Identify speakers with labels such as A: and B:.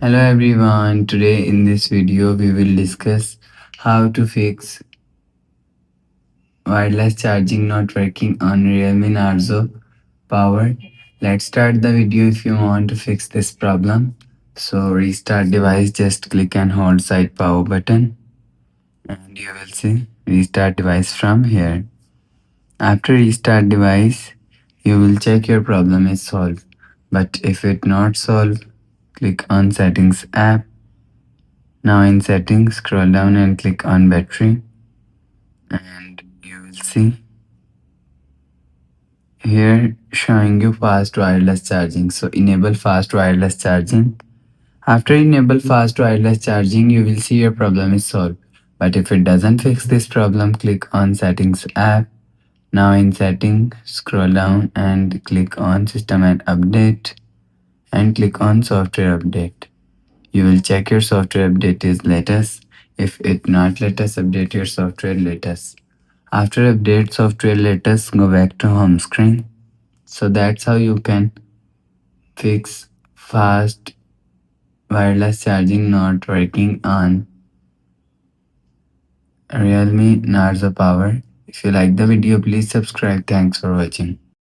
A: Hello everyone, today in this video we will discuss how to fix wireless charging not working on Realme Narzo power. Let's start the video. If you want to fix this problem, so restart device, just click and hold side power button and you will see restart device from here. After restart device, you will check your problem is solved, but if it not solved, click on settings app. Now in settings, scroll down and click on battery and you will see here showing you fast wireless charging. So enable fast wireless charging. After enable fast wireless charging, you will see your problem is solved. But if it doesn't fix this problem, click on settings app. Now in setting, scroll down and click on system and update and click on software update. You will check your software update is latest. If it not latest, update your software latest. After update software latest, go back to home screen. So that's how you can fix fast wireless charging not working on Realme Narzo Power. If you like the video, please subscribe. Thanks for watching.